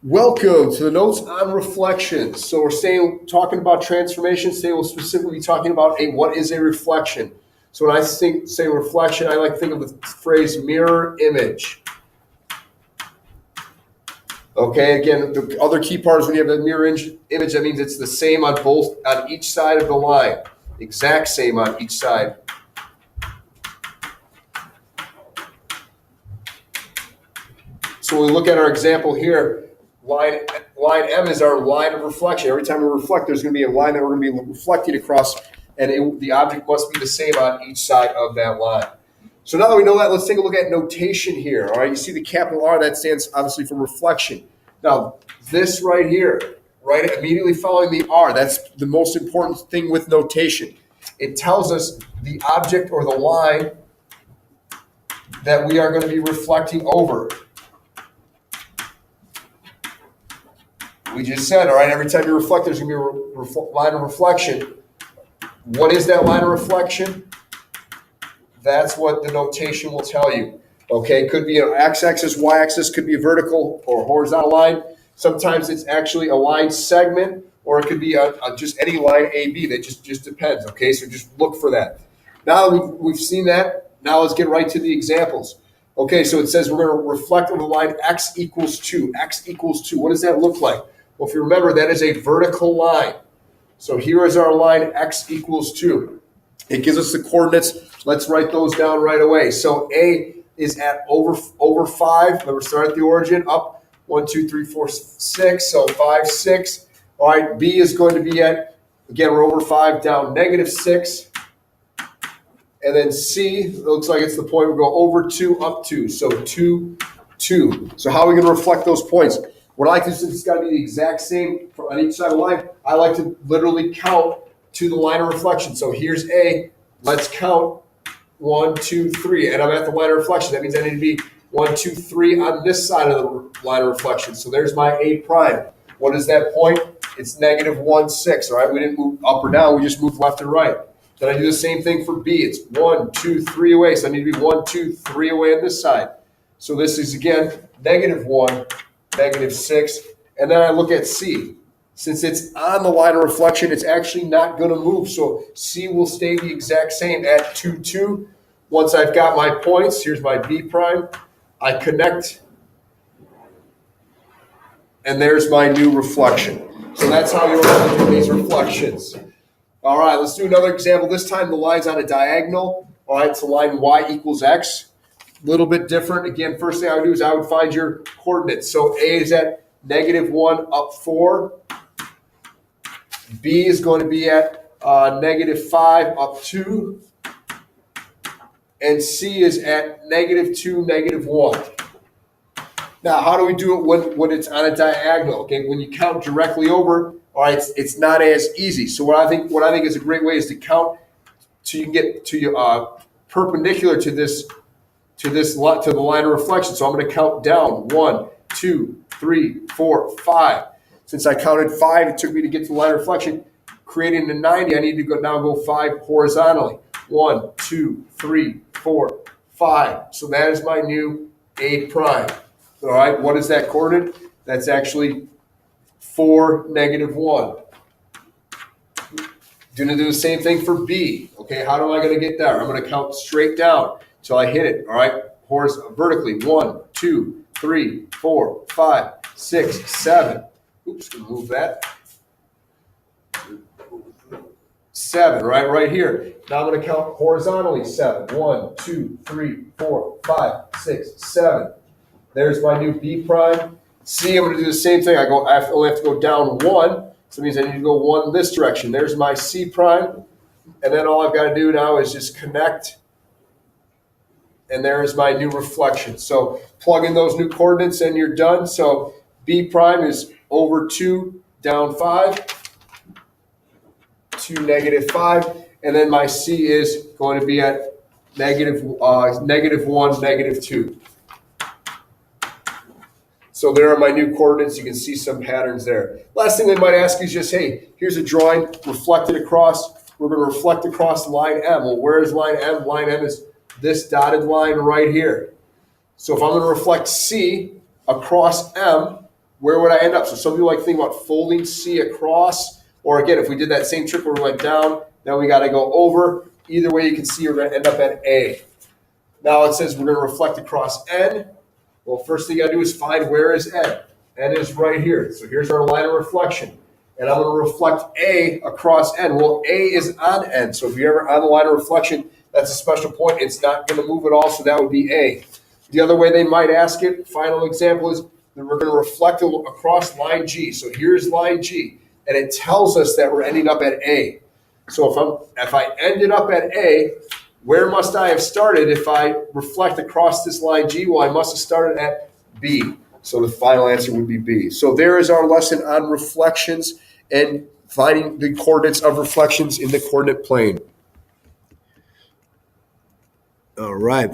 Welcome to the Notes on Reflections. So we're talking about transformation. Today we'll specifically be talking about what is a reflection. So when I say reflection, I like to think of the phrase mirror image. Okay, again, the other key part is when you have a mirror image, that means it's the same on each side of the line. Exact same on each side. So when we look at our example here, line M is our line of reflection. Every time we reflect, there's going to be a line that we're going to be reflecting across, and the object must be the same on each side of that line. So now that we know that, let's take a look at notation here. All right, you see the capital R, that stands obviously for reflection. Now, this right here, right immediately following the R, that's the most important thing with notation. It tells us the object or the line that we are going to be reflecting over. We just said, all right, every time you reflect, there's going to be a line of reflection. What is that line of reflection? That's what the notation will tell you. Okay, could be an x-axis, y-axis, could be a vertical or horizontal line. Sometimes it's actually a line segment, or it could be just any line AB. That just depends. Okay, so just look for that. Now that we've seen that, now let's get right to the examples. Okay, so it says we're going to reflect on the line x equals 2. X equals 2. What does that look like? Well, if you remember, that is a vertical line. So here is our line x equals 2. It gives us the coordinates. Let's write those down right away. So A is at over 5. Remember, start at the origin, up 1, 2, 3, 4, 6. So 5, 6. All right, B is going to be at, again, we're over 5, down -6. And then C, looks like it's the point we go over 2, up 2. So 2, 2. So how are we going to reflect those points? What I like to do, since it's got to be the exact same on each side of the line, I like to literally count to the line of reflection. So here's A. Let's count 1, 2, 3. And I'm at the line of reflection. That means I need to be 1, 2, 3 on this side of the line of reflection. So there's my A prime. What is that point? It's -1, 6. All right, we didn't move up or down. We just moved left and right. Then I do the same thing for B. It's 1, 2, 3 away. So I need to be 1, 2, 3 away on this side. So this is, again, -1, -6. And then I look at C. Since it's on the line of reflection, it's actually not going to move. So C will stay the exact same at 2, 2. Once I've got my points, here's my B prime. I connect. And there's my new reflection. So that's how you do these reflections. All right, let's do another example. This time the line's on a diagonal. All right, so line y equals x. A little bit different. Again, first thing I would do is I would find your coordinates. So A is at -1, up 4. B is going to be at -5, up 2. And C is at -2, -1. Now, how do we do it when it's on a diagonal? Okay, when you count directly over, all right, it's not as easy. So what I think is a great way is to count till you get to your perpendicular to the line of reflection. So I'm going to count down 1, 2, 3, 4, 5. Since I counted 5, it took me to get to the line of reflection. Creating a 90, I need to go 5 horizontally. 1, 2, 3, 4, 5. So that is my new A prime. All right, what is that coordinate? That's actually 4, -1. Going to do the same thing for B. Okay, how am I going to get there? I'm going to count straight down until I hit it. All right, vertically. 1, 2, 3, 4, 5, 6, 7. Oops, gonna move that. 7, right here. Now I'm going to count horizontally. 7. 1, 2, 3, 4, 5, 6, 7. There's my new B prime. C, I'm going to do the same thing. I only have to go down 1. So it means I need to go 1 this direction. There's my C prime. And then all I've got to do now is just connect. And there is my new reflection. So plug in those new coordinates and you're done. So B prime is over 2, down 5. To -5. And then my C is going to be at -1, -2. So there are my new coordinates. You can see some patterns there. Last thing they might ask you is just, hey, here's a drawing reflected across. We're going to reflect across line M. Well, where is line M? Line M is this dotted line right here. So if I'm going to reflect C across M, where would I end up? So some people like think about folding C across, or again, if we did that same trick where we went down, then we got to go over. Either way, you can see you're going to end up at A. Now it says we're going to reflect across N. Well, first thing you got to do is find where is N. N is right here. So here's our line of reflection. And I'm going to reflect A across N. Well, A is on N. So if you're ever on the line of reflection, that's a special point. It's not going to move at all, so that would be A. The other way they might ask it, final example, is that we're going to reflect across line G. So here's line G, and it tells us that we're ending up at A. So if I ended up at A, where must I have started if I reflect across this line G? Well, I must have started at B. So the final answer would be B. So there is our lesson on reflections and finding the coordinates of reflections in the coordinate plane. All right.